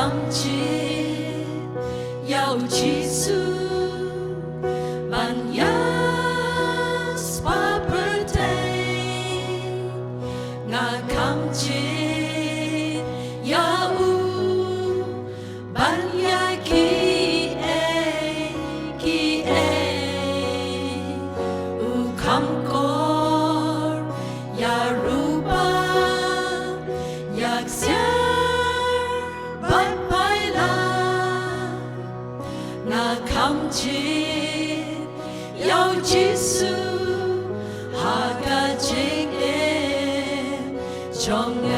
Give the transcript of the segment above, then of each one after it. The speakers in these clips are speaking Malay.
감지 여지수 만야 스파플테 nga 감지 야우 만야 기에 우 감골 야루바 약세 감지 여지수 하가직에 정야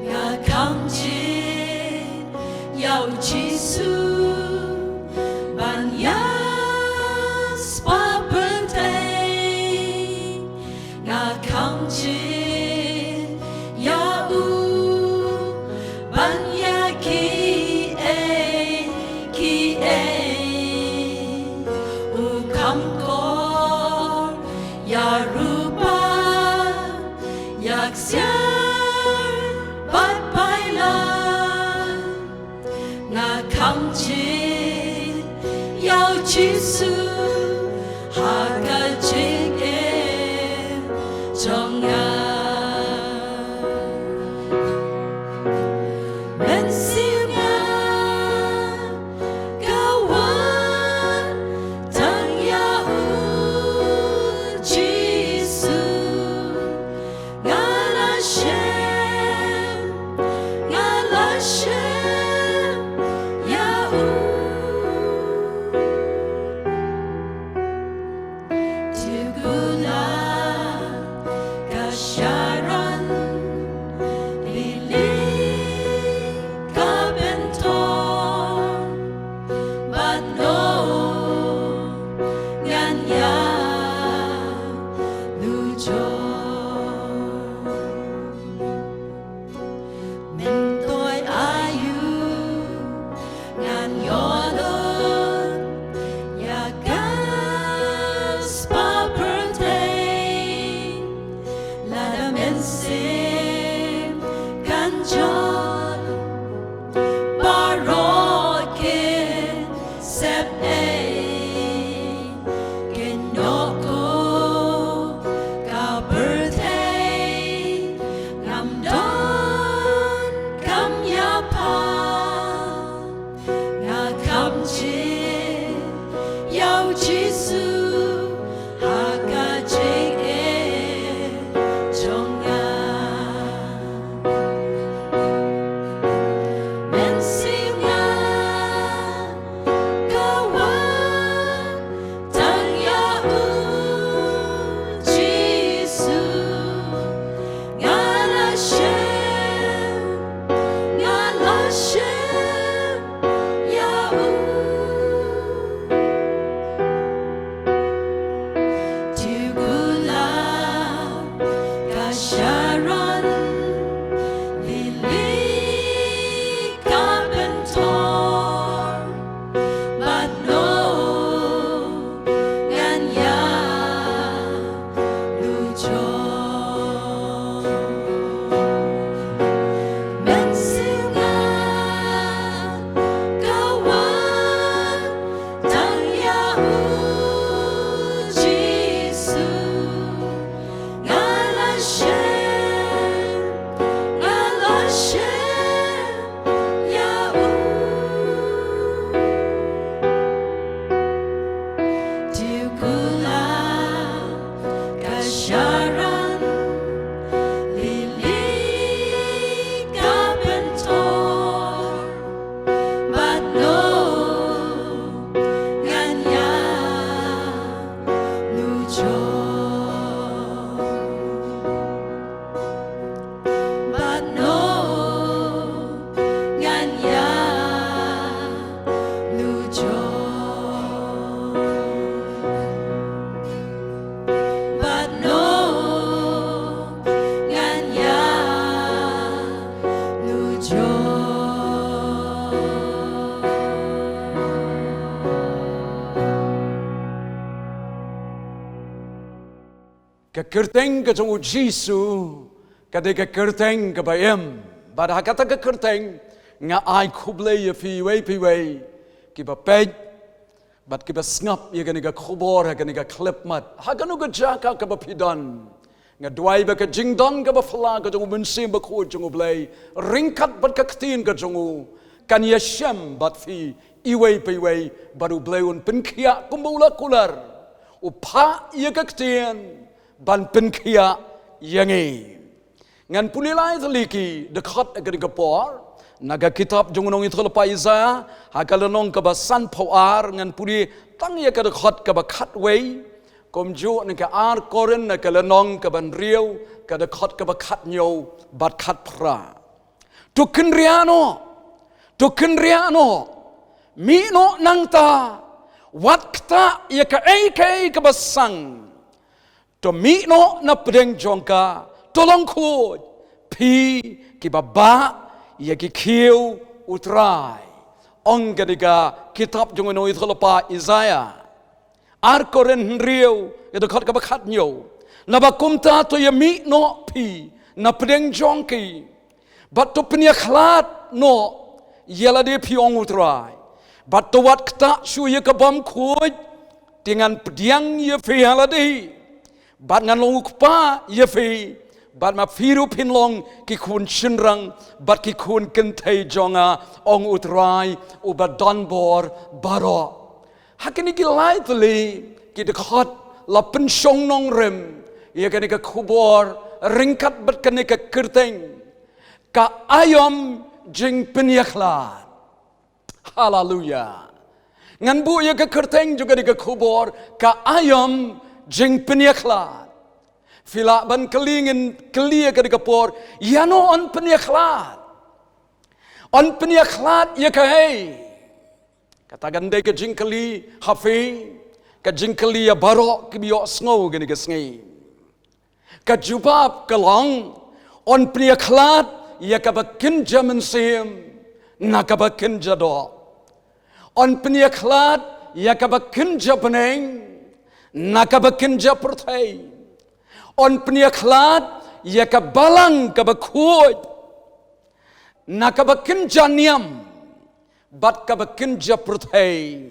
나 감지 여지수 만야 스파플테 나 감지 야우 야루바 약세 바이바이라 나 감지 여지수 하가직에 정야 Cái kerten cái trong Giêsu kadika kerteng ka bayem bad hakata ka kerteng nga ai khuble ye fi wei ki ba pej bad ki ba snap ye ganiga khubor ha ganiga klip mat haganu ga jaka ka ba pidan nga dwai ba ka jingdon ka ba fla ka jong munsim ba khu jong blai ringkat bad ka ktin ka jong kan ye shem bad fi iwei piwei baru bleun penkia kumbula kular upa ye ka ktin ban penkia yangi ngan pulilai thaliki dekat agar gapor naga kitab jungunong itu lepa Isaiah hakalanong ka basan pawar ngan puli tang ya ka dekat ka bakat wei komju ni ka ar koren na kalanong ka ban riau ka dekat ka bakat nyo bat kat pra tu kenriano mi no nangta wat kta ya ka ai ka basang to mi no na pedeng jongka tolong ku pi ki baba ya ki kiu utrai ong gadiga kitab jungono itu lepa Isaiah ar koren riu itu khat ka bakhat nyo na bakumta to ya mi no pi na pedeng jongki bat to penia khlat no yela de pi ong utrai bat to wat kta su ya ka bam khuj dengan pediang ya fi haladi bat ngan long ukpa ya fi bat ma firu pinlong ki kun shinrang bat ki kun kentai jonga ong utrai ubat donbor baro hakini ki laitli ki dekat la pensyong nong rem ya kani ka kubor ringkat bat kani ka kerteng ka ayam jing penyakhlat haleluya ngan bu ya ka kerteng juga di ka kubor ka ayam jing penyakhlat Fila ban kelingin kelia ke dikapor, yano on penyakhlat ya kahai. Katakan dek jingkeli hafi, ka jingkeli ya barok ke biok snow gini ke sengi. Ka jubab kelong on penyakhlat ya ka bakinja mensim, na ka bakinja do. On penyakhlat ya ka bakinja peneng, na ka bakinja pertai. On penyakhlat ya ka balang ka bakhut na ka bakinja niam bat ka bakinja perthai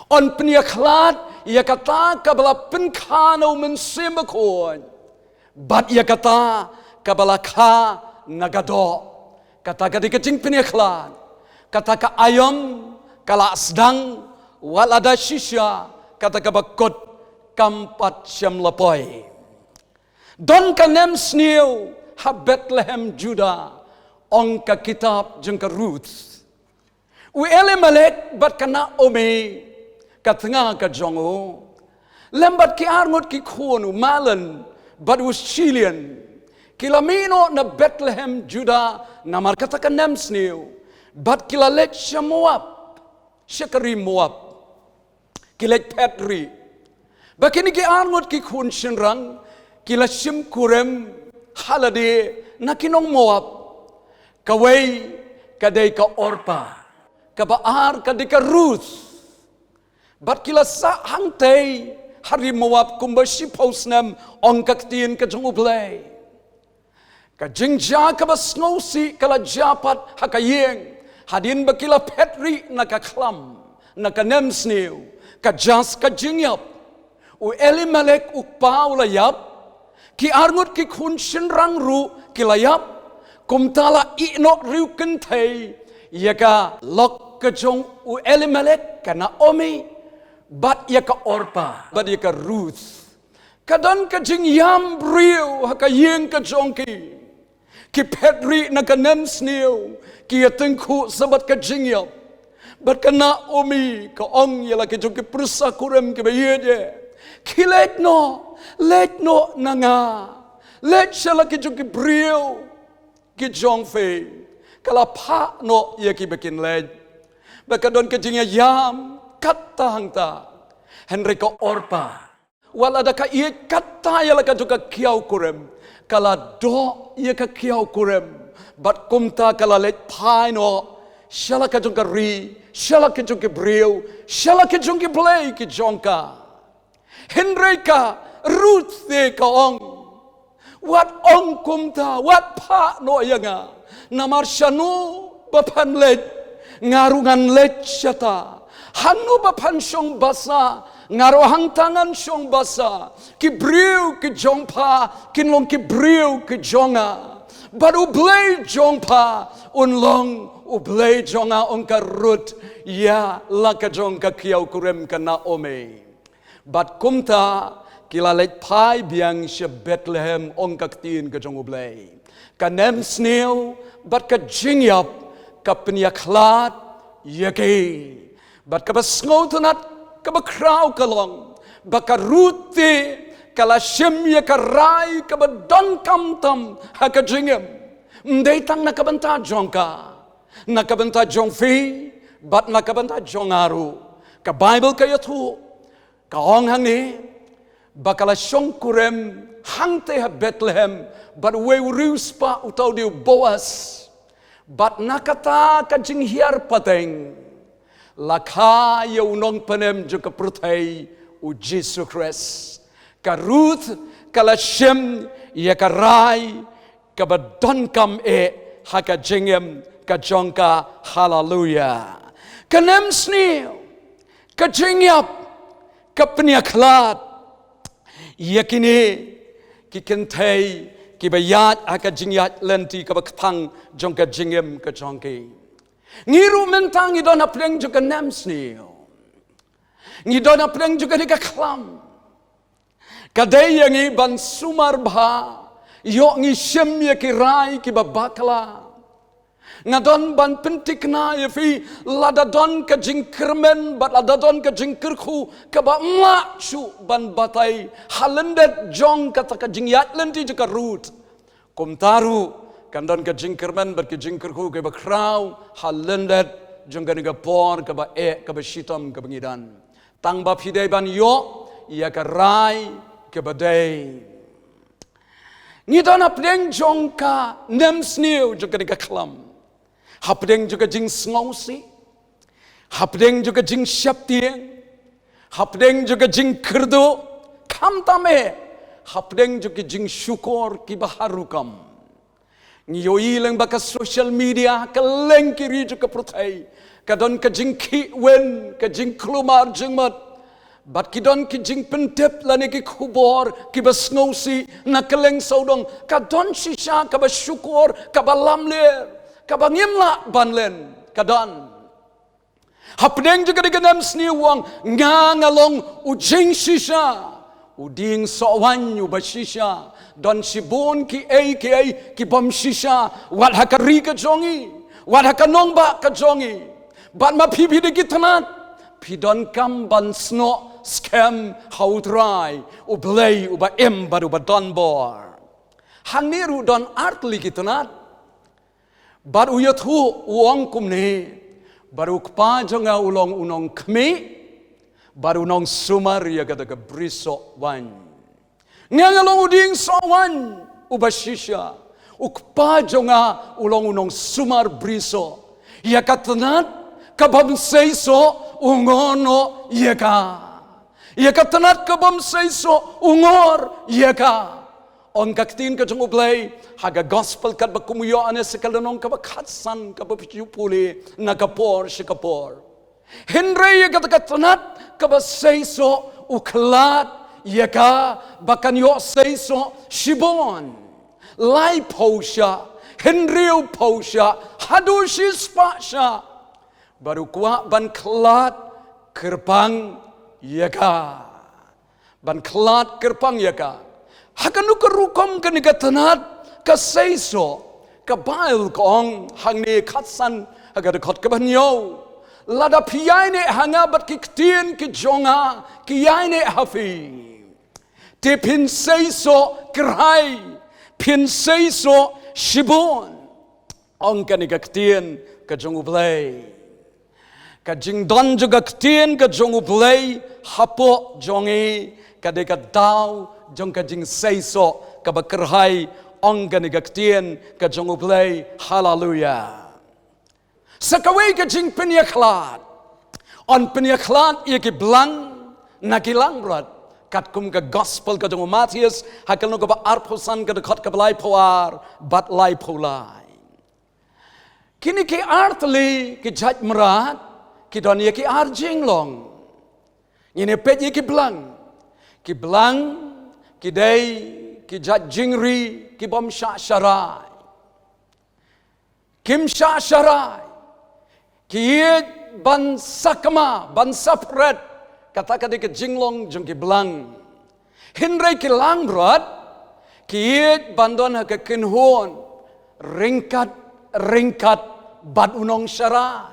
on penyakhlat ya kata ka bala penkhano mensim bakhut bat ya kata ka bala kha nagado kata ka dikecing penyakhlat kata ka ayam kala sedang walada shisha kata ka bakot kampat syam lapoi Don kanem sniu ha Bethlehem Juda ong ka kitab jeng ka Ruth. U Elimelech bat kana Omi ka tengah ka jongo. Lembat ki arngot ki khonu malan bat us chilian. Kilamino na Bethlehem Juda na markata kanem sniu bat kilalek siya Moab. Syakari Moab. Kilek Petri. Bakini ki arngot ki khun shinrang kila sim kurem halade nakinong Moab kaway kaday ka Orpa kabaar kaday ka Ruth bat kila sa hangtay hari Moab kumba sipausnam ong kaktiin ka jungublay ka jingja ka basngawsi kala japat hakayeng hadin ba kila Petri nakaklam nakanemsniw ka jas ka jingyap u Elimelech ukpaw layap ki arngut ki kun shinrang ru ki layap kumtala ino riu kentai yaka lok ka jong u Elimelech ka Naomi bat yaka Orpa bat yaka Ruth kadan ka jing yam riu haka yeng ka jong ki Petri na ka nemsniu ki yatengku sabat ka jing yap bat ka Naomi ka ong yala ki jong ki prusa kurem ki bayede ki let no nanga let shala ki jong ki brio ki jong fe kala pa no ye ki bekin let bakadon ke jingya yam kata hangta Henry ka Orpa wala da ka ye kata yala ka juga kiau kurem kala do ye ka kiau kurem bat kumta kala let pai no shala ka jong ka ri shala ka jong ki brio shala ka jong ki play ki jong ka Henry ka Ruth de ka ong wat ong kumta wat pa no yanga namar shanu bapan lej ngarungan lej syata hanu bapan syong basa ngarohang tangan syong basa ki briu ki jongpa kinlong ki briu ki jonga baru blay jongpa unlong ublay jonga ongkarut ya laka jongka kiau kurem kana ome bat kumta kilalet pai biang she Bethlehem ongkaktin ka jong ublay kanem sneu bat ka jingyap ka penyaklat yake bat ka basngotunat kabakraw kalong bakarute kala shemya karai kabadon kamtam hakajingem ndetang nakabanta jongka nakabanta jongfi bat nakabanta jongaru ka Bible kayatu ka onghang ni bakala shongkurem hangte ha Bethlehem bat weurus pa utaw diu Boas bat nakata kajing hiar pateng lakha yaunong panem juga pruthai u Jesus Christ ka Ruth kala shem ya karai ka badon kam haka jengem ka jongka hallelujah kanem sni ka jengyap ka penyaklat yakini ki kentai ki bayat haka jengyat lenti ka bakthang jongka jengem ka jongki ngiru mentang idona pleng juga namsni ngidona pleng juga dikaklam kadai yang iban sumar bha yo ngi shem ya kirai ki babakla ngadon ban pentikna yafi ladadon ka jingkermen bat ladadon ka jingkerku ka ba ma chu ban batai halendet jong kata ka jingyat lenti juga Ruth komtaru kandon ka jingkerman bat ka jingkerku ka bakraw halendet jong ka nigapor ka ba ka ba shitom ka bangidan tang ba pidai ban yo ya ka rai ka badai ngidona pleng jong ka nemsniu jong ka nigaklam hapdeng juga jing sngosi hapdeng juga jing syaptieng hapdeng juga jing kerdo kamtame hapdeng juga jing syukur ki baharukam ngiyoi lang baka social media kaleng kiri juga protai kadon ka jing ki wen ka jing klumar jing mat bat kidon ki jing pentep lani ki kubor ki basngosi na kaleng saudong kadon shisha ka basyukur ka balamler ka bangimla banlen kadon hapdeng juga diganam sniwang ngangalong ujing shisha uding sowan ubashisha don sibon ki ki bom shisha wat hakari ka jongi wat hakanong ba ka jongi bat ma pipi de gitanat pidon kam ban sno scam hautrai ublay uba baru badon bor haniru don artli gitanat baru yathu uang kumne baru kpa jonga ulong unong kmi baru nong sumar ya kata ke briso wan ngangalong uding sawan ubashisha ukpa jonga ulong unong sumar briso ya katanat kabam seiso ungono ya katanat kabam seiso ungor yeka on kaktin ka jong ublay haga gospel kat bakumuyo ane sekalanong kabakhatsan kabapjupuli nakapor shikapor Henry ya katanat kabaseiso uklat yaka bakanyo seiso shibon lai posha Henry posha hadushis pasha baru kuat ban klat kerpang yaka ban klat kerpang yaka hakanu kerukom kanigatanat kaseiso kabail kong hangni khatsan agar kot kabanyo lada piyai ne hanga bat kiktien ki jonga kiyai ne hafi te pin seiso krai pin seiso shibon ong kani kaktien ka jongu blay ka jingdon juga ktien ka jongu blay hapo jongi ka de ka daw jong ka jing seiso ka bakrhai ong kani kaktien ka jongu blay hallelujah sakaway ka jing penyaklat on penyaklat ia ki belang nakilang rat kat kum ka gospel ka jong Matius hakal no ka ba arposan ka dekat ka belai poar bat lai polai kini ki artli ki jaj merat ki don ye ki arjing long ini pet ye ki belang ki dai ki jaj jingri ki bom sha sharai kim sha sharai ki ye ban sakama ban sapret kata kata ke jinglong jong ki belang hinrai ki lang berat ki ye bandon ha ke kinhon ringkat bad unong sharai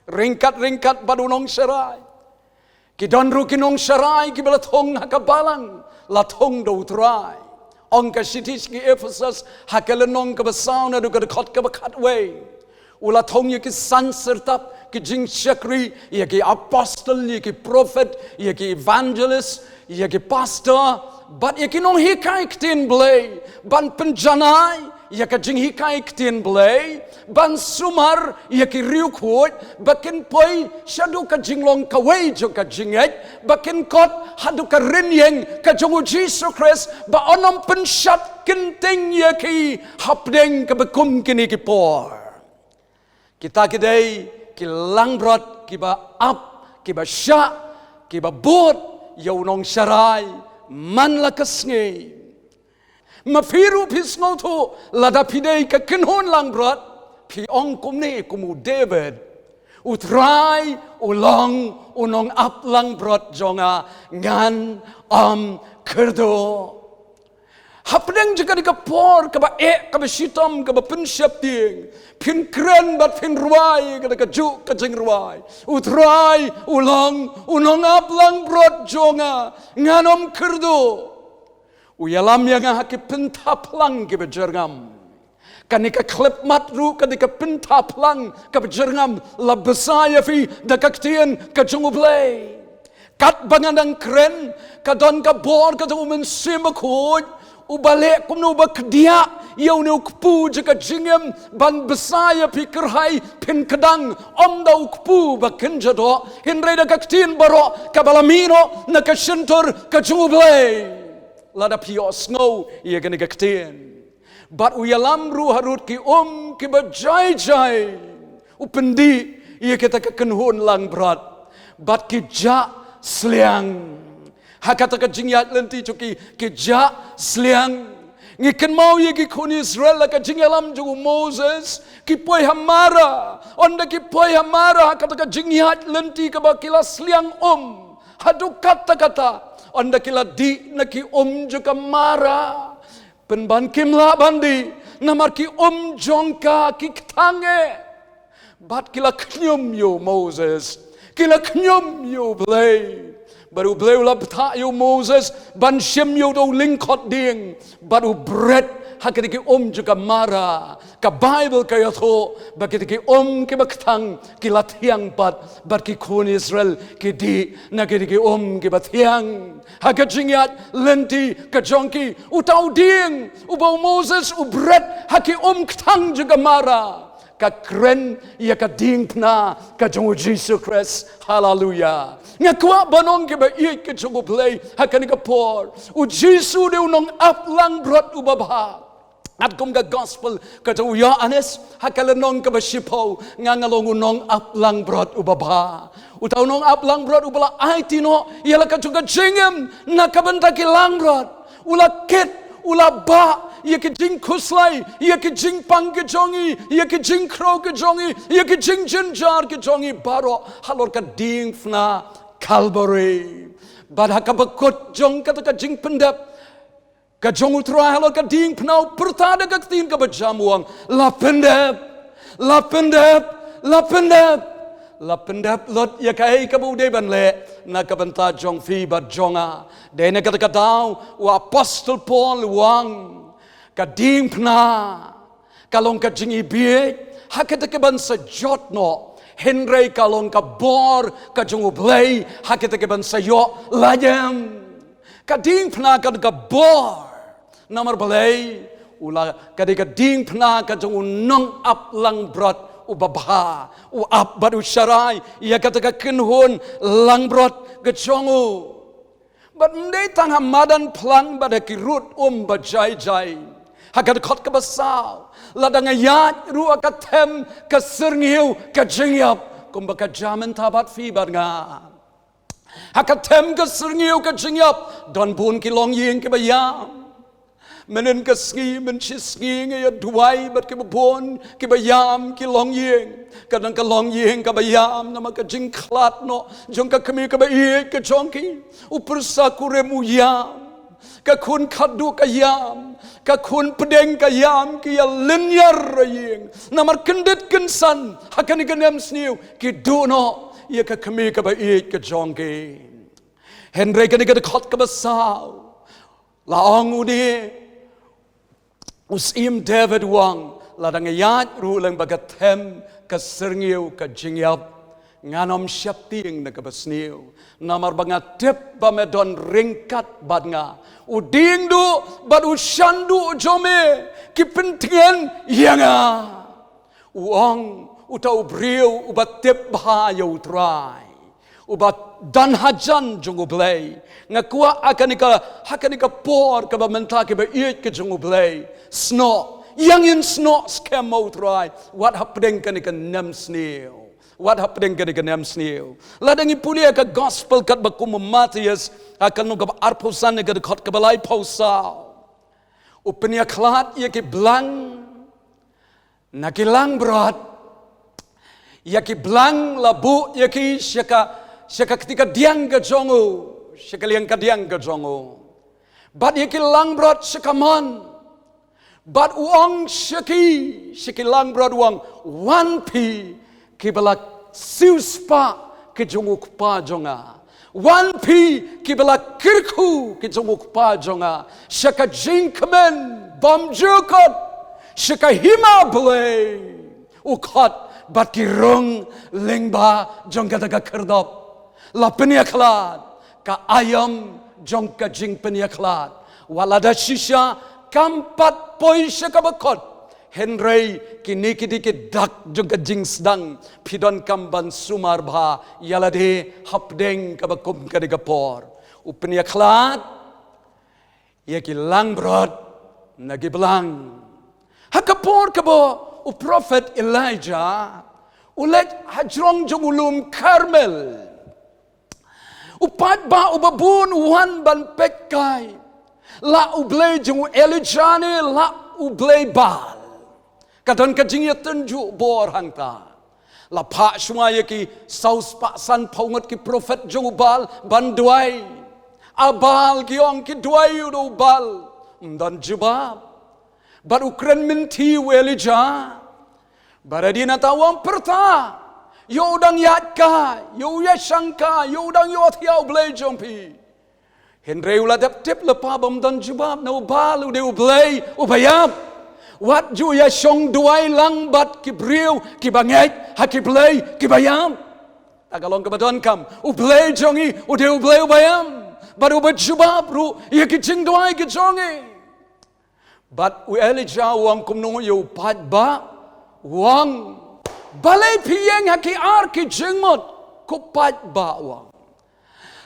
ringkat bad unong sharai ki don ru kinong sharai ki bela thong ha ka balang la thong do trai ong ka cities ki Ephesus ha ka lenong ka basauna do ka khot ka khat we ula thong ye ki san sertap ki jing chakri ye ki apostle ye ki prophet ye ki evangelist ye ki pastor but ye ki nong hikai ktin blay ban penjanai ye ka jing hikai ktin blay ban sumar ye ki riu khoi bakin poi shadu ka jinglong ka wei jo ka jinget bakin kot hadu ka rin yeng ka jongu Jesus Christ ba onom penshat kinting ye ki hapdeng ka bekum kini ki por kita kidai ki langbrot ki ba ap ki ba sha ki ba bot yo nong sharai man la kasnge mafiru pisno thu lada pidei ka kinhon langbrot pi ong kumne kumu David utrai ulong unong ap langbrot jonga ngan kerdo hapdeng jika dikapor ka ba ka ba shitam ka ba pensyap ding pin kren bat pin ruai ka juk ka jing ruai utrai ulang unong aplang brot jonga nganom kerdo uyalam yang haki pentaplang ke bejerngam kanika klip matru kanika pentaplang ke bejerngam la besaya fi dakaktien ka jungublay kat bangandang kren ka don ka bor ka men simakoj ubalik kumno ba kedia yau ne ukpu jika jingem ban besaya pikir hai pin kedang om da ukpu ba kenjado hinre da kaktin baro kabalamino na kashentor kajublay lada pio snow ia gani kaktin bat uyalam ru harut ki ki bajai upendi ia kita kekenhun lang berat bat ki ja sliang hakata ka jingyat lenti chuki ke ja sliang ngiken mau ye ki kun Israel ka jingyalam ju Moses ki poi hamara onda ki poi hamara hakata ka jingyat lenti ka bakila sliang hadu kata onda kila di na ki ju ka mara penban kimla bandi namar ki jongka ki ktange bat kila knyum yo Moses kila knyum yo blay baru beliau labta yo Moses ban shem yo do lingkot ding baru bread hakiki juga mara ka Bible kaya tho bakiti ke baktang ki latiang bat ki kun Israel ki di na ki ke batiang hakajingat lenti ka jongki utau ding ubau Moses bread haki ktang juga mara ka kren ya ka ding pna ka jongu Jesus Christ hallelujah ngakwa banong ke ba i ke jongu play hakani ka por u Jesus de unong aplang brot ubaba at kum ka gospel ka jongu Yohanes hakalanong ka ba sipo ngangalong unong aplang brot ubaba utaw nong aplang brot ubala ai tino yala ka jonga jingem nakabanta ki lang brot ula kit ula ba ia ke jing kuslai ia ke jing pang ke jongi ia ke jing kro ke jongi ia ke jing jinjar ke jongi baro halor ka ding fna Calvary badha ka bakut jong ka jing pendap ka jong utra halor ka ding pnau pertada ka tin ka bajamuang la pendap lot ya kai ka bude ban le na ka banta jong fi ba jonga de na ka dau wa apostle Paul wang kading pna kalong ka jingi bie hakita ke ban sa jotno Henry kalong ka bor ka jungu blay hakita ke ban sa yo layam kading pna ka bor namar blay ula kading pna ka jungu nong up lang brot ubabha u up badu sharai ia kata ka kinhun lang brot ka jungu But mday tang hamadan plang badaki root bajai jai. Hagat khot ka basaw. Ladang ayat ruwa ka tem ka serngiu ka jingyap. Kumba ka jaman tabat fi nga. Hakat tem ka serngiu ka jingyap. Don bun ki long ying ki bayam. Menen ka sngi men chi sngi ya duai bat ki bun ki bayam ki long ying. Kadang ka long ying ka bayam nama ka jing klat no. Jong ka kami ka bayik ka jongki. Upersa kurem uyam. Ka kun kadu ka yam. Ka kun pedeng ka yam ki ya linyar ying. Namar kendit kensan. Hakan ka nem sniu ki duno. Ya ka kami ka bayik ka jongki. Henry ka ni ka khot ka basaw. Laong udi. Usim David wang ladang ayat rulang bagatem ka serngiu ka jingyap nganom syapting na kabasniu namar bangatip bamedon ringkat badnga uding du bad usyandu jome ki pentingen yanga uang utau briu ubatip bahaya utrai ubat dan hajan jungublay ngakua akanika por ka bamenta ki ba iit ka jungublay sno yang in sno scam utrai what happening kanika nem sneo what happening kanika nem sneo ladang ipulia ka gospel kat bakum Matius akan no ka arpusan ka khot ka balai pausaw upnya klat ya ki blang nakilang brot ya ki blang labu ya ki syaka ketika diang ke jongo sekalian ka diang ke jongo bad ya ki lang brot sekaman bad uang syaki lang brot uang 1p ki balak siuspa ki jongo pa jonga 1p ki balak kirku ki jongo pa jonga syaka jinkmen bam jukot syaka hima blay ukhat bat ki rung lengba jong kata kerdop la peniaklat ka ayam jong ka jing peniaklat walada shisha kampat poi syakabakot Henry kini kidiki dak jong ka jing sedang pidon kamban sumar bha yalade hapdeng ka bakum ka digapor upeniaklat yaki langbrod nagi belang hakapor ka bo u prophet Elijah ulet hajrong jong ulum Karmel upat ba ubabun uhan ban pekai la ublay jong Elijah la ublay bal kadon kajing ya tunjuk bor hangta la pa shumaya ki saus pa san paungat ki prophet jong bal ban duai abal ki ong ki duai do bal dan jubab baru keren minti Elijah baradina tawang perta yo dang yatka yo yashangka yo dang yo thiau blay jompi Henry ula dap tip lepa bom dan jubab no bal ude ublay ubayam wat ju ya shong duai lang bat ki briu ki bangai ha ki blay ki bayam tagalong kabadon kam ublay jongi ude ublay ubayam baru bajubab ru ya ki jing duai ki jongi but Elijah wang kumnong yo pat ba wang balai pieng haki ar ki jingmot ko pat ba wang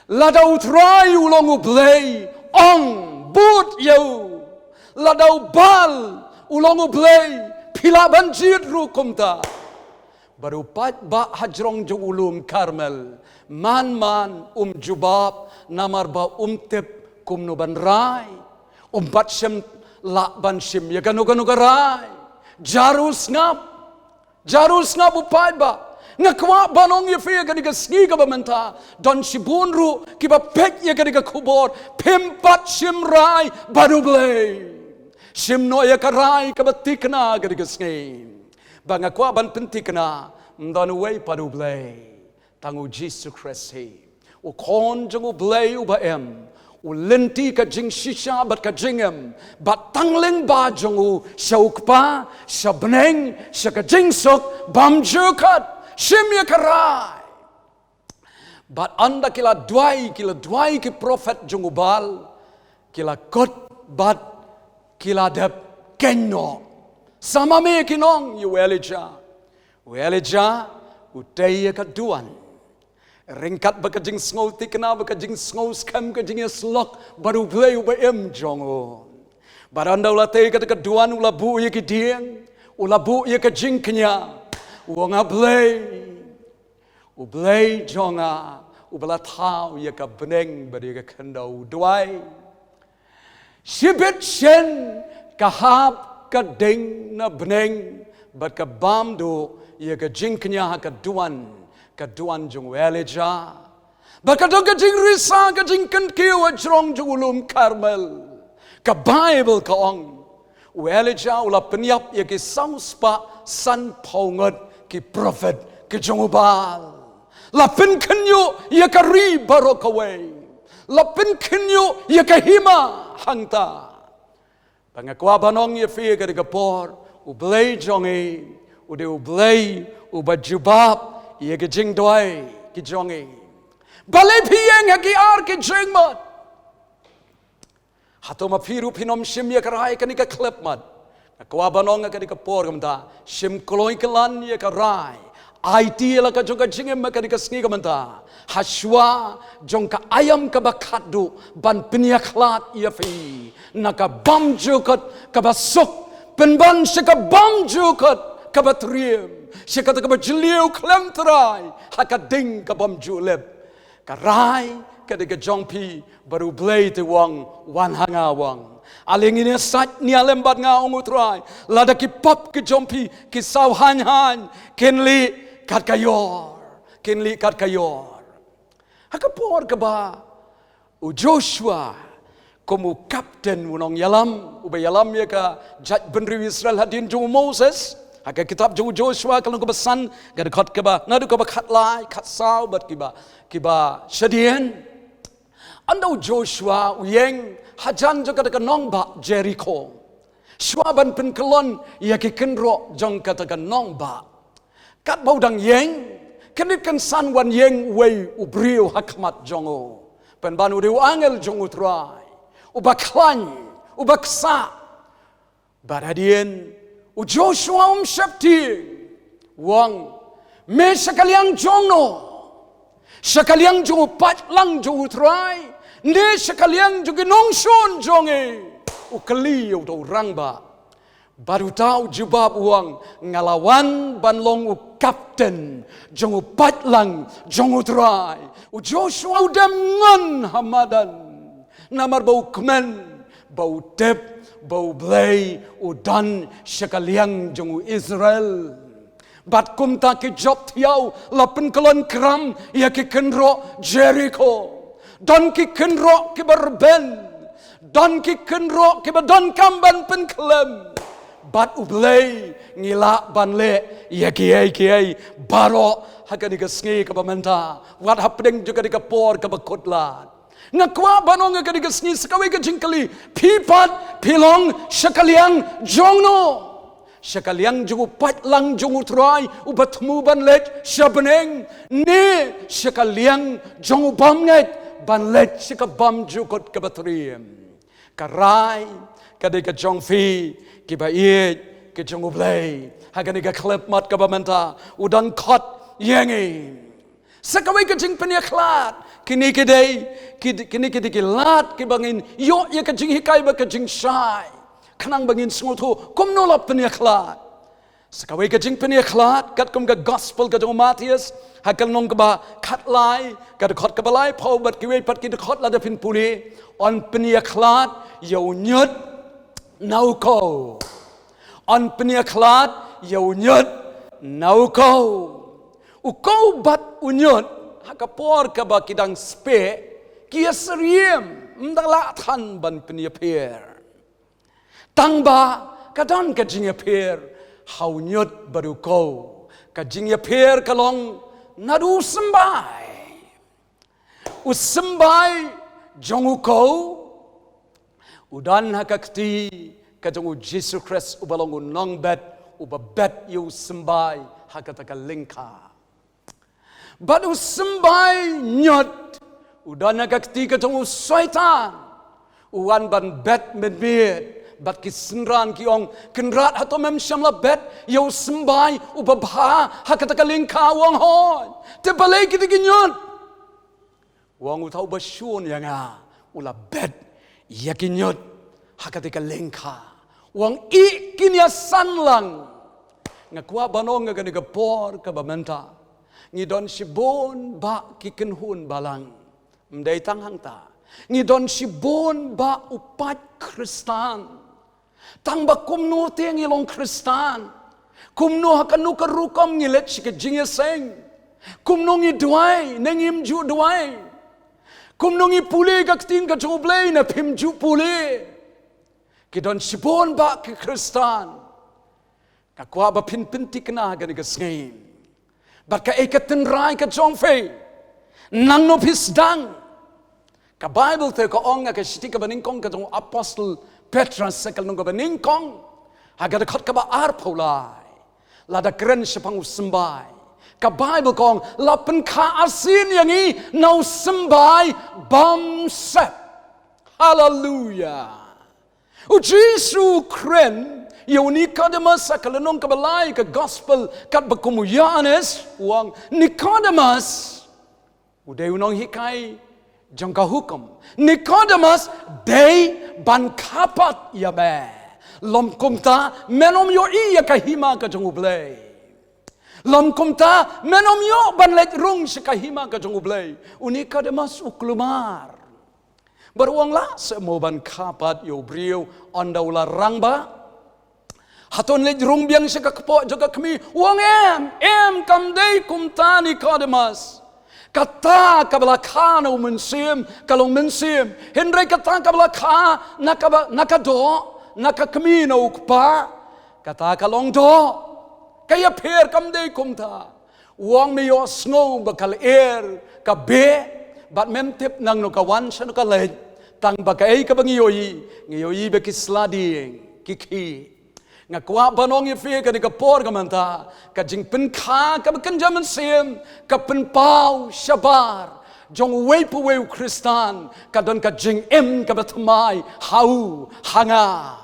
ladau try ulong ublay ong but yo ladau bal ulong ublay pila banjir ru kumta baru pat ba hajrong jong ulum Karmel man jubab namar ba tip kumno ban rai bat syem la ban shim ya ganu garai jarus ngap upai ba ngakwa banong ya fe ga diga sni ga bamenta don shibunru kiba pek ya ga diga kubor pempat shim rai badublay shim no ya karai ka batikna ga diga sni ba ngakwa ban pentikna don way badublay tangu Jesus Christ u kon jong ublay ubaem ulenti ka jing shisha bat ka jingem bat tangling ba jongu shaukpa shabneng shaka jing sok bam jukat shimya karai bat anda kila dwai ki prophet jongu bal kila kot bat kila dep kenno sama me kinong yu Elijah utay ka duan ringkat bakajing sngau tikna bakajing sngau skam kajing slok baru play uba jongo baranda ula te kata keduan ula bu ye kidieng ula bu ye kajing kenya wonga play jonga ubala thau ye ka beneng bari ka khandau duai sibit shen kahap ka ding na beneng bat ka bam do ye ka jing kenya ka duan jung weleja baka do ka jing risa ka jing kan kiu ajrong jung ulum karmel ka bible ka ong weleja ula penyap ye ki sauspa san paungat ki prophet ki jung ubal lapin kenyo ye ka ri barokaway lapin kenyo ye ka hima hangta bangakwa banong ye fi ka de por ublay jongi ude ublay ubajubab ye ke jing doi ki jongi balai pieng ki ar ki jing mat hatoma phiru phinom shim ye karai kani ka klep mat kwa banong ka ka por gamta shim kloi klan ye karai IT la ka joka jing em ka ka sngi gamta haswa jong ka ayam ka bakhadu ban pinya khlat ye fi naka bam jukot ka basuk penban shika bam jukot ka batriem shikata ka bajliu klem trai hakading ka bam julep karai ka de jongpi baru blay te wang wan hanga wang aling ini sat ni alembat nga ongutrai lada ki pop ki jompi ki saw han kenli kat kayor hakapor ka ba u Joshua komu kapten unong yalam ubayalam ya ka jaj benri Israel hadin ju Moses Haka kitab Joshua kalau kau pesan gada khot keba ngadu kau khat lai khat sau bat kiba shadien andau Joshua uyeng hajan jo kata nong ba Jericho swaban pen kelon ia ki kenro jong kata nong ba kat baudang yeng kenit kan san wan yeng wei ubriu hakmat jongo pen ban uriu angel jong utrai ubaklan ubaksa baradien Joshua syapti wang me sekaliang jongno sekaliang jong pat lang jong utrai ne sekaliang jong nongson jonge ukali uto rangba baru tahu jubab wang ngalawan banlong u kapten jong pat lang jong utrai Joshua udam ngan hamadan namar bau kemen bau tep bau blay udan sekaliang jong Israel bat kumta ki job tiau lapen kelon kram ia ki kenro Jericho dan ki kenro ki berben dan ki kenro ki badon kamban pen klem bat ublay ngila banle ia ki baro hakani kesngi ka pamenta wat hapdeng juga di kapor ka bakotlat ngakwa banong nga kadi kasni sakawi ka jingkali pipat pilong sekaliang jongno sekaliang jungu pat lang jungu trai ubat ban let syabeneng ne sekaliang jungu bamnget ban let sikabam jukot kabatriem karai kadi ka jongfi kibaid ki jungu blay hagani ka klep mat kabamenta udan khot yengi sakawi ka jing peniaklat kini kidai kilat kibangin yo ya kajing hikai ba kajing syai kanang bangin sengotu kum nolap peniaklat sekawai kajing peniaklat kat kum ka gospel ka jong Matius hakal nong ba khat lai ka khot ka balai phau bat kiwe pat ki khot la da pin puli on peniaklat yo nyut nau ko on peniaklat yo nyut nau ko ukau bat unyut hakapor ka ba kidang spe kia seriem mdala than ban peniaper tangba kadon ka jingaper haunyot baru ko ka jingaper kalong nadu sembai usembai jongu ko udan hakakti ka jongu Jesus Christ ubalong nong bet ubabet yu sembai hakataka lingka badu sembai nyot udah nagakti ketemu syaitan uan ban bet medbet bat kisenran kiong kenrat hato mem syamla bet yau sembai ubabha hakataka lingka wang hon te balai kita ginyot wang utau basyun yang ula bed yakinyot hakatika lengka wang kinya sanlang ngakwa banong ngagani por ka bamenta ngidon sibon ba kikenhun balang mdai tanghang ta ngidon sibon ba upat Kristan tang ba kumno te ngilong Kristan kumno hakanu karukom ngilet sike jingeseng kumno ngi duai nengim ju duai kumno ngi pule ka tin ka joblay na pim ju pule kidon sibon ba ki Kristan kakwa ba pintik na gani ka sngin baka ekaten rai ka jongfe nang no pisdang ka Bible te ko ong ka shiti ka baningkong ka jong apostle Petrus sekal nung ka baningkong agad khot ka ba ar pholai lada kren sepang sembay ka Bible kong lapen ka asin yang i nau sembay bam set hallelujah o Jesu kren Yau Nicodemus akalanong kabalay ka gospel kat bakumuyanes uang Nicodemus uday unong hikay jang kahukom Nicodemus day ban kapat yabe lom kumta menom yo iya kahima ka jang ublay lom kumta menom yo ban let rung si kahima ka jang ublay Nicodemus uklumar beruang la semua ban kapat yo brio ondawla rangba haton le rung biang se ka kpo jaga kami wang em kam dei kumta Nicodemus kata kabla khana mensim kalong mensim hendrai kata kabla kha nakado nakakmi na ukpa kata kalong do kaya pher kam dei kumta wang me yo snow bakal ka be bat mem tip nang no kawan sanu ka le tang bakai ka bangiyoyi be kislading kiki ngakwa banong ife ka ni kapor ka manta ka jing pen kha ka kan jaman sim ka pen pau shabar jong wei pu wei Kristan ka don ka jing ka batmai hau hanga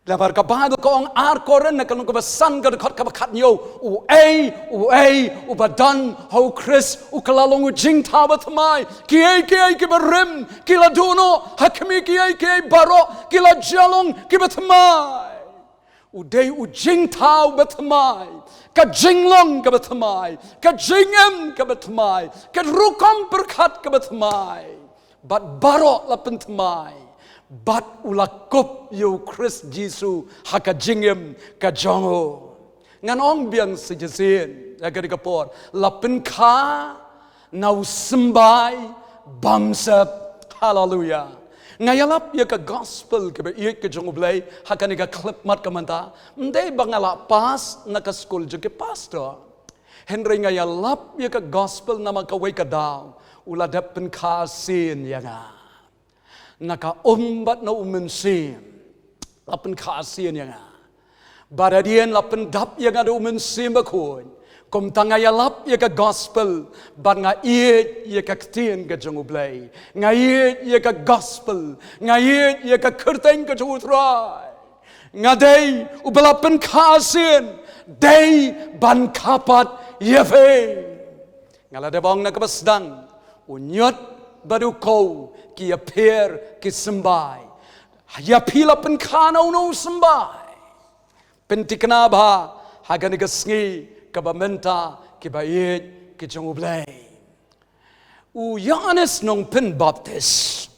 labar ka Bible ko ang ar koren na kanong ka basan ka khot ka khat nyo u badan ho Chris u kalalong u jing ta batmai ki barim kila dono hakmi ki baro kila jalong ki batmai uday ujing tau batmai ka jinglong ka batmai ka jingem ka batmai ka rukom perkhat ka batmai bat baro la pentmai bat ulakup yo Chris Jesu haka jingem ka jongo ngan ong biang sejesin agad kapor la penkha nau sembai bamsap hallelujah ngayalap ya ka gospel ke ba iya ke jong oblay hakani ka clip mat ka manta ndai bangala pas na ka school je ke pastor henry ngayalap ya ka gospel na makaway ka daw ula dapen ka sin ya nga naka umbat na umensim lapen ka sin ya nga baradian lapen dap ya nga umensim ba kun kom tangayalap ya ka gospel ban nga iet ya ka ktien ka jong oblay nga iet ya ka gospel nga iet ya ka kerteng ka jong utray nga day ubalapen kasin day ban kapat yefe nga la debong na kabasdang unyot badu ko ki appear ki sembay ya pilapen kana uno sembay pentikna ba hagan ka sngi kabamenta kibayet kijong ublay u Yohanes nong pen baptist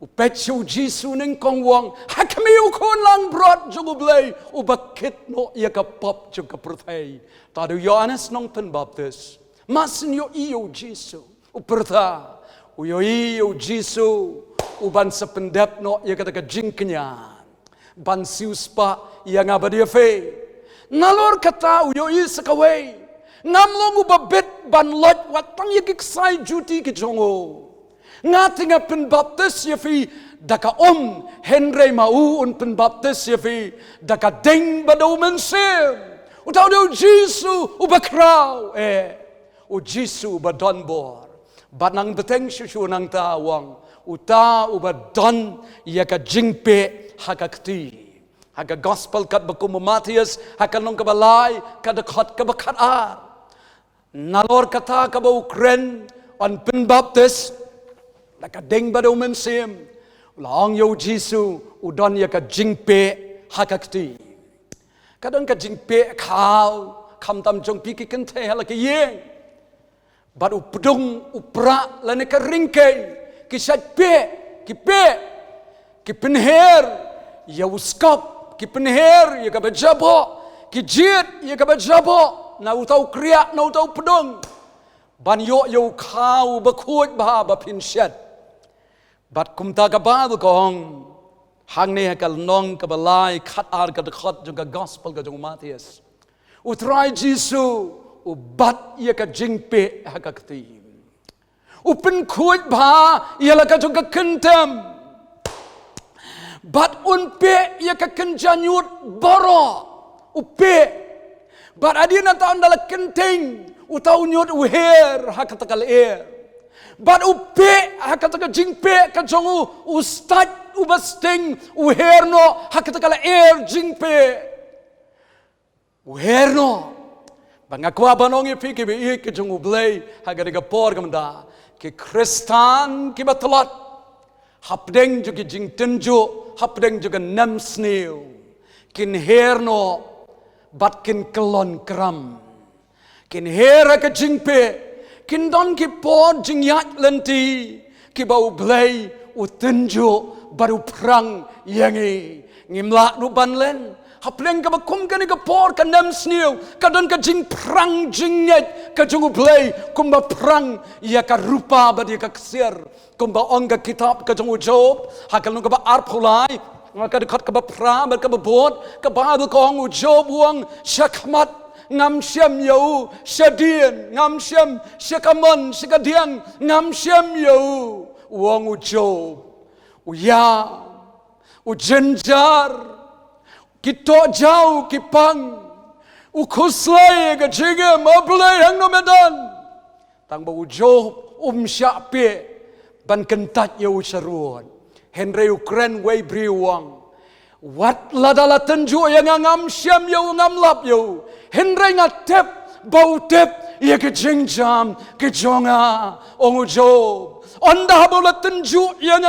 u petsu Jesu ning kong wang hakami u kon lang brought jong ublay u bakit no ya ka pop jong ka prothay tadu Yohanes nong pen baptist masin yo iyo Jesu u pertha u yo iyo Jesu u ban sa pendep no ya ka jingknya ban siuspa ya ngabadia fe nalor kata uyo isakaway namlong ubabit banlot watang yakiksay duty ki jongo ngatinga pen baptist yafi daka Henry mau un pen baptist yafi daka ding badaw mensim utaw do Jesu ubakraw u Jesu badonbor banang beteng shushu nang tawang uta ubadon yaka jingpe hakakti haga gospel kat bakum Matius hakanong kabalay kada khot kabakat ar nalor kata kabau kren on pen baptist la ka deng ba do men sim long yo jisu udon ya ka jingpe hakakti kadon ka jingpe khao kham tam jong pi ki kan the la ka yeng bat updung upra la ne ka ringke ki sat pe ki penher ya uskap ki penher ya ka bajabo ki jit ya ka bajabo na utau kriya na utau pdung ban yo khao ba khut ba pin shat bat kum ta ka ba gong hang ne ka nong ka balai khat ar ka khot jong ka gospel ka jong Matius utrai jisu u bat ya ka jingpe hakakti upen khut ba ya la ka jong ka kentem bat unpe ya ka kenjanyut boro upe bat adina ta andala kenting utau nyut uher hakatakal air bat upe hakatakal jingpe ka jongu ustad ubasting uherno hakatakal air jingpe uherno bangakwa banong ipi ke be ke jongu blay hagariga por gamda ke kristan ke batlat hapdeng juga jing tenjo hapdeng juga nam sneu kin herno bat kin kelon kram kin hera ka jingpe kin don ki pod jing yat lenti ki bau blay utenjo baru perang yangi ngimla nu banlen hapdeng ka bakum ka ni ka por ka nam sneu ka don ka jing perang jing yat ka jungu blay kumba perang ya ka rupa badi ka ksir kumba onga kitab ka jungu job hakal nu ka ba arpulai ngaka dekat ka ba pra ba ka ba bot ka ba kong u job wang syakmat ngam syam yo syadien ngam syam syakaman syakadiang ngam syam yo wang u job u ya u jenjar kito jauh kipang u khuslai ka jige mablai hang no medan tang ba u job syape ban kentat yo saruan Henry Ukraine way briwang wat ladala tenju yang ngam syam yo ngam lap yo Henry ngatep bau tep ye ke jingjam ke jonga ongu job onda bola tenju yang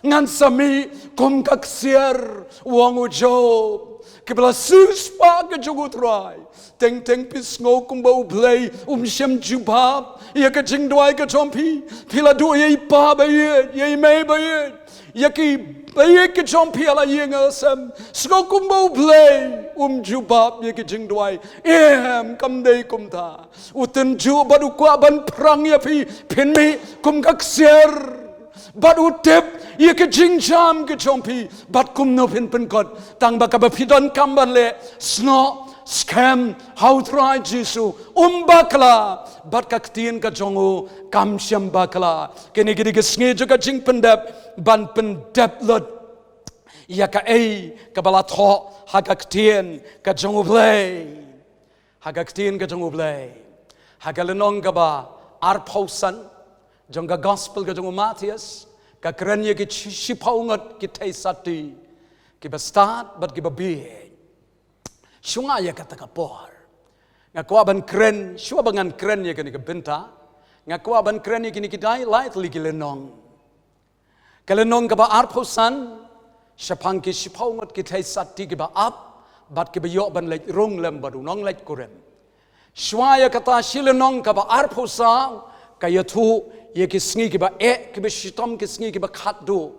ngan sami kum kaksier wangu job ke bela suspa ke jogu trai teng teng pis ngo kum bau blay syam jubab ye ke jingdwai ke chompi pila du ye pa ba ye me ba ye yaki bayi ke chompi ala yenga sam sko kumbo blay jubab yaki jingdwai kamdei kumta uten ju badu kwa ban prang ya pi pinmi kum kaksier badu tep yaki jingjam ke chompi bad kum no pin god tang baka bapidon kamban le sno scam how try jisu bakla bat kaktin ka jongo kam syam bakla kene gidi gesnge juga jing pendap ban pendap lot ya ka ka bala tho hagaktin ka jongo blay hagaktin ka jongo blay hagalenong ka ba arpausan jonga gospel ka jongo Matius ka krenya ki sipaungat ki taisati ki ba start bat ki ba bi Shunga ya kata kapor. Ngakwa ban kren, shua bangan kren ya kini kebenta. Ngakwa ban kren ya kini kidai light lagi lenong. Kalenong kaba arposan, syapang ki sipaungat kita sati kiba up, bat kiba yok ban lek rong lem baru nong lek kuren. Shua ya kata silenong kaba arposa, kaya tu ya kisngi kiba kiba shitom kisngi kiba khatdu,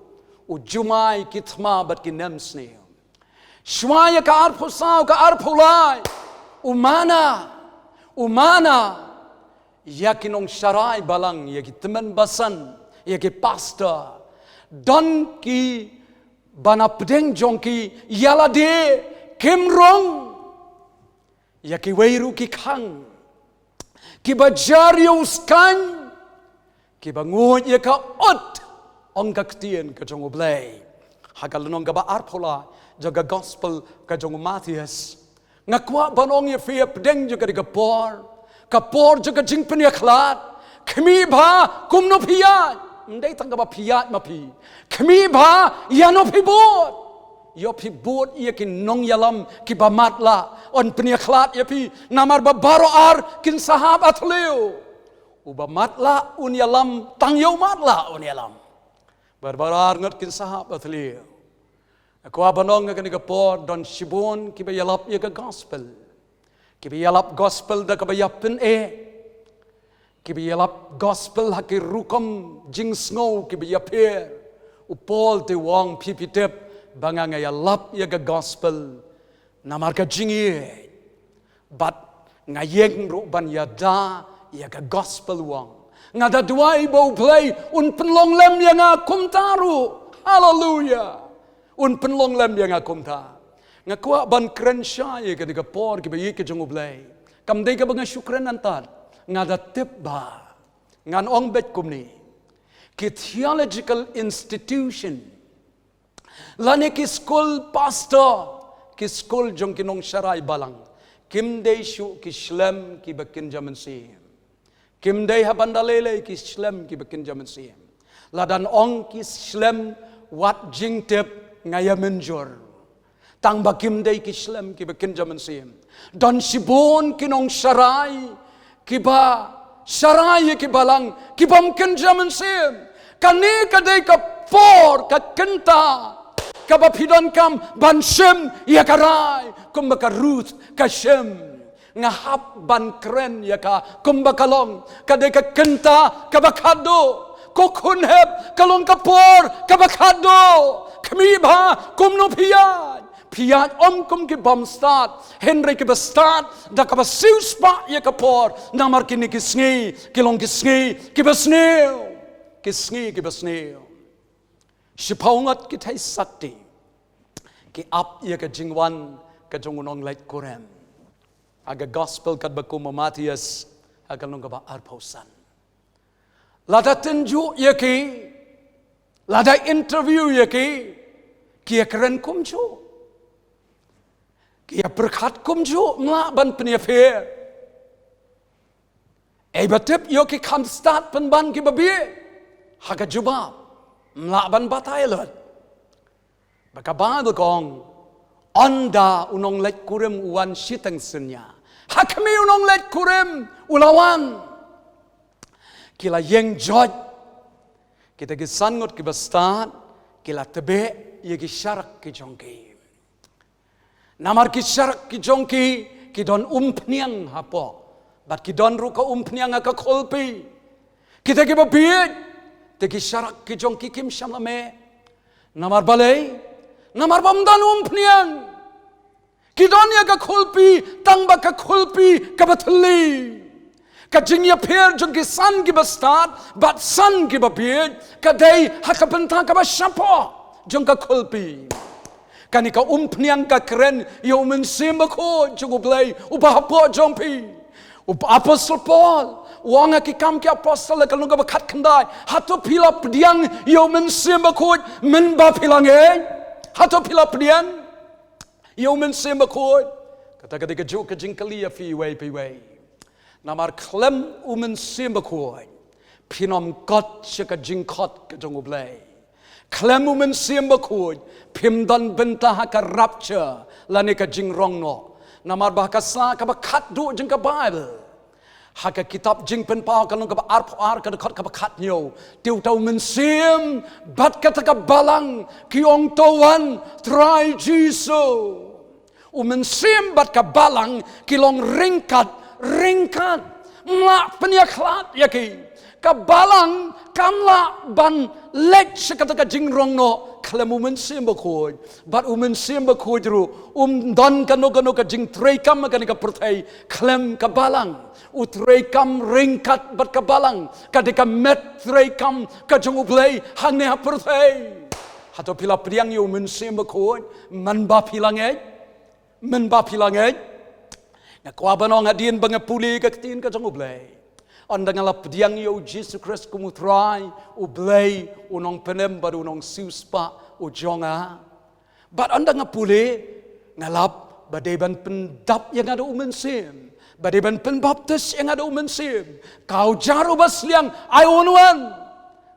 ujumai kitma bat kinem sneo. Shwaya ka arpusau ka arpulai umana yakinong syarai balang yaki teman basan yaki pastor don ki banapdeng jongki yalade kemrong yaki weiru ki khang ki bajar yuskan ki bangut yaka ot ongaktien ka jongoblay hagalunong ka ba arpulai jaga gospel ka jong Matius ngakwa banong ye fiap deng juga di kapor juga jing penia khlat khmi bha kumno phiyat ndai tanga ba phiyat ma phi khmi bha yano phibot yo phibot ye kin nong yalam ki ba matla on penia khlat ye phi namar ba baro ar kin sahab athleu uba matla unyalam tangyo matla unyalam barbarar ngat kin sahab atliu aku abanong ngani ka por don shibon ki bayalap ye ka gospel ki bayalap gospel da ka bayapin ki bayalap gospel hakir rukom jing snow ki bayaper upol te wong pipitep banga ngayalap ye ka gospel namar ka jingi but ngayeng ru ban yada ya ka gospel wong ngada duai bo play un penlong lem yang akum taru hallelujah un penlong lem yang akum ta ngakwa ban krensha ye ka diga por ki bayi ke jong play kam dei ka banga syukran antat ngada tip ba ngan ong bet kumni ki theological institution lane ki school pastor ki school jong kinong sharai balang kim dei shu ki shlem ki bakin jaman si kim dei habandalele ki shlem ki bakin jaman si ladan ong ki shlem wat jing tep ngaya menjor tang bakim dei ki shlem ki bakin jaman si don shibon kinong sharai ki ba sharai ki balang ki bamkin jaman si kani ka dei ka por ka kenta kabapidon kam banshem ya karai kumbaka Ruth kashem ngahap ban kren ya ka kumbakalong kadai ka kenta kabakado kokunhep kalong kapor kabakado kamiba kumno piat kum ki bom start Henry ki start da ka sius pa ya kapor namar kini ki sngi kilong ki sngi ki basneo Shipaungat ki thai sakti ki ap ye ka jingwan ka jongunong light korem aga gospel kat baku Matius aga nong ka ba arposan lada tenju ye ki lada interview ye ki keren kumju ki berkat kumju mla ban penyefer batip yo ki kam start penban ki babi haga jubab melaban batayalot baka Bible kong onda unong let kurim uwan sitang sunya hakmi unong let kurim ulawan kila yeng jod kita gisangot kibastat kila tebe ye gisharak ki jongki namar ki sharak ki jongki ki don umpniang hapo bat ki don ruka umpniang ka kolpi kita kibabiet tegi syarak ki jong ki kim shamlame namar balai namar bamdan umpniang kidonya ka khulpi tangba ka khulpi ka bathli ka jingya pher jong ki san ki bastat bat san ki bapit ka dei hakapenta ka bashapo jong ka khulpi kani ka umpniang ka kren yo men simba ko jong blai ubahapo jong pi Apostle Paul wanga ki kam ki apostle ka lunga bakat kandai hato pila pediang yo men semba kod men ba pilange hato pila pediang yo men semba kod kata kata jo ka jingkali fi way namar klem men semba kod pinom got ka jingkot ka jong blai klem men semba kod pimdan benta ka rapture lane ka jingrong no namar bahasa ka bakat do jeng ka Bible haka kitab jing pen pau kalong ka ar ka dekat ka bakat nyo tiu tau mensim bat kata ka balang kiong tawan try Jesus mensim bat ka balang kilong ringkat mak penyaklat yaki ka balang kamla ban lek sekata ka jingrong no kalemu mensim bakoi bat mensim bakoi ru don kano ka jing trei kam ka ni ka pertai kalem ka balang utrei kam ringkat bat ka balang kadika met trei kam ka jong ublei hang ne ha pertai hato pila priang yo mensim bakoi man ba pilangai na kwa banong adien bangapuli ka tin ka jong ublei anda ngalap diang yo Jesus Christ kumutrai ublay unong penem baru unong siuspa ujonga but anda ngapule ngalap badeban pendap yang ada umensim badeban penbaptis yang ada umensim kau jaru basliang ayonwan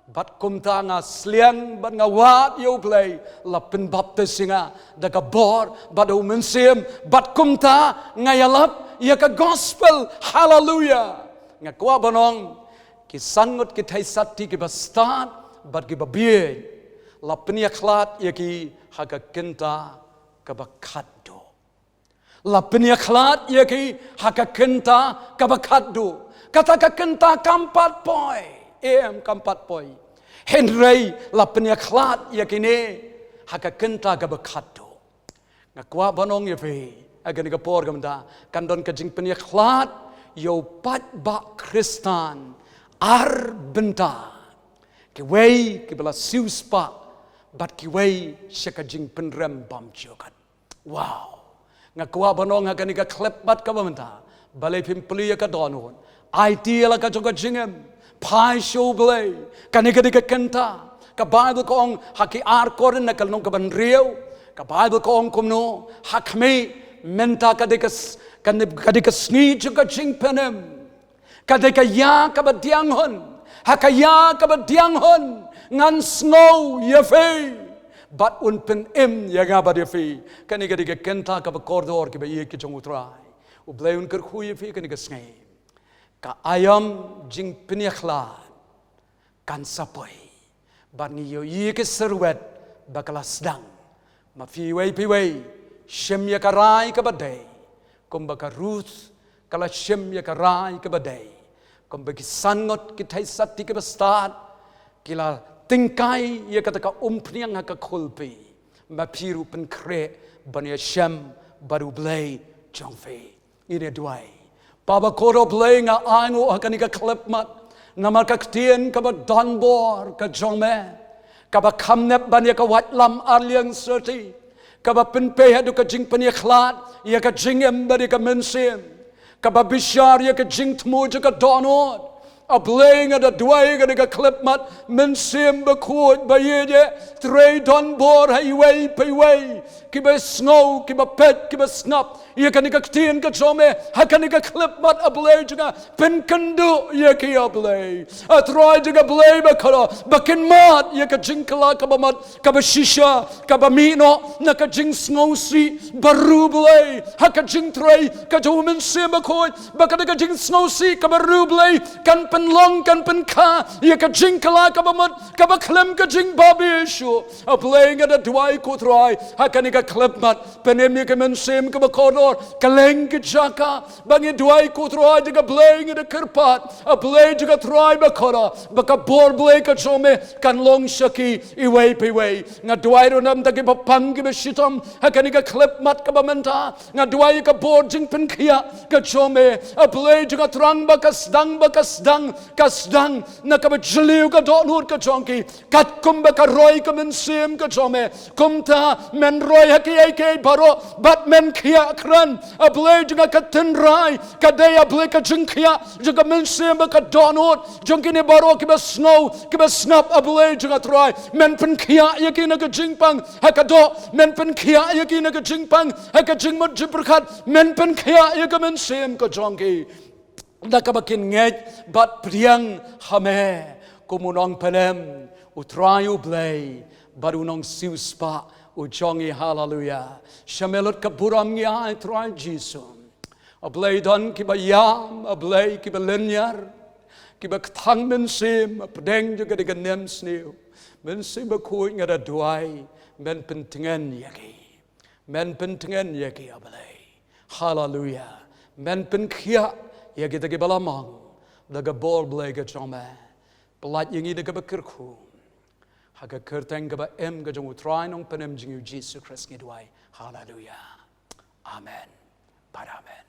bat kumta nga sliang bat ngawat yo ublay la penbaptis nga daga bor bat umensim bat kumta ngayalap ya ka gospel hallelujah ngakwa banong ki sangot ki thai sati ki bastat bat ki babie la penia khlat ya ki haka kenta ka bakado la penia khlat ya ki haka kenta ka bakado kata ka kenta kampat poi kampat poi henrei la penia khlat ya ki ne haka kenta ka bakado ngakwa banong ya fe agan ka por gamda kandon ka jing penia khlat yo pat ba kristan ar benta ki wei ki bela siuspa bat ki wei shaka jing penrem bam chokat wow ngakwa banong agan ka klep bat ka bamenta balai pimpli ka donon IT la ka joka jingem pai show blay kanika dika kenta ka Bible ko ong haki ar koren na kalnong ka banriyo ka Bible ko ong kumno hakme menta ka dika sni joka jing penem ka dika ya ka badianghon hakaya ka badianghon ngan snow yefe bat un pen ya nga ba yefe kanika dika kenta ka bakordor ki ba ye ki jong utrai u blay un ker khu yefe kanika sngai ka ayam jing peniakhlat kan sapoi ban yo ye ke serwet bakala sedang ma fi wei shem ya karai ka badai kum baka ruth kala shem ya karai ka badai kum baki sangot ki thai sati ke bastat kila tingkai ya kata ka umpriang ka khulpi ma phiru pen kre ban ya shem baru blai jongfe ire duai Baba koro play nga ango akani ka klep mat namal ka ktien ka ba donbor ka jongme ka ba kamnep ban ya ka watlam arliang serti ka ba penpe hadu ka jing penia khlat ya ka jing embari ka mensim ka ba bishar ya ka jing tmu ka donot a playing at a dway ka klep mat mensim ba khut ba ye tre donbor highway payway ki ba snow ki ba pet ki ba snap ia kanika ktien ka chome hakanika klip mat ablay juga pen kandu ia ki ablay atroy juga blay ba kala bakin mat ia ka jingkala ka ba mat ka ba shisha ka ba mino na ka jing snow si baru blay haka jing tray ka jomen se ba koy ba ka jing snow si ka baru blay kan pen long kan pen ka ia ka jingkala ka ba mat ka ba klem ka jing babi shu ablay nga da dwai ko troy hakanika klip mat penem ia ka men sem ka ba kono kaleng jaka bangi duai ku troy juga bleng de kerpat a blay juga troy bakora baka bor blay ka chome kan long shaki iway piway nga duai ro nam taki papang ki beshitom hakani ka klep mat ka bamenta nga duai ka bor jing pen khia ka chome a blay juga trang bakasdang kasdang na ka bjliu ka donur ka chonki kat kum baka roy ka men sim ka chome kumta men roy haki ai baro bat men khia a blay juga katen rai kadaya blay ka jingkia juga mensem ka donot jongkini baro ki snow ki snap a blay juga try men pen khia yakina ka jingpang hakado men pen khia yakina ka jingpang haka jingmot jibrkhat men pen khia yak mensem ka jongki dakabakin ngej bat priang hame kumunong penem utrayu blay barunong siuspa ujongi hallelujah shamelot kaburam ya try Jesus ablay don ki bayam ablay ki belenyar ki baktang mensim pedeng juga dengan nem snew mensim bakuy ngada duai men pentingan yaki ablay hallelujah men penkhia yaki tagi balamang daga bol blay ga chome pelat yangi daga bakirku haga kerteng ga em ga jong utrai nong penem jing Jesus Christ ngidwai hallelujah amen bar amen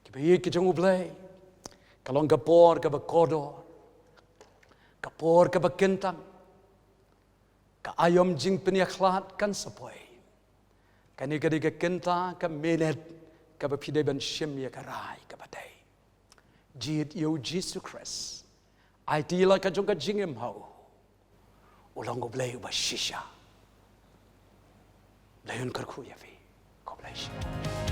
ki be ki jong ublay kalong ga por ga bakodo ka por ga bakentang ka ayom jing peniakhlat kan sapoi kani ga diga kenta ka menet ka bapide ban shim ya karai ka badai jid yo Jesus Christ idea ka jong ga jingem hau ulang ko blay ba shisha layon karku ya fi ko blay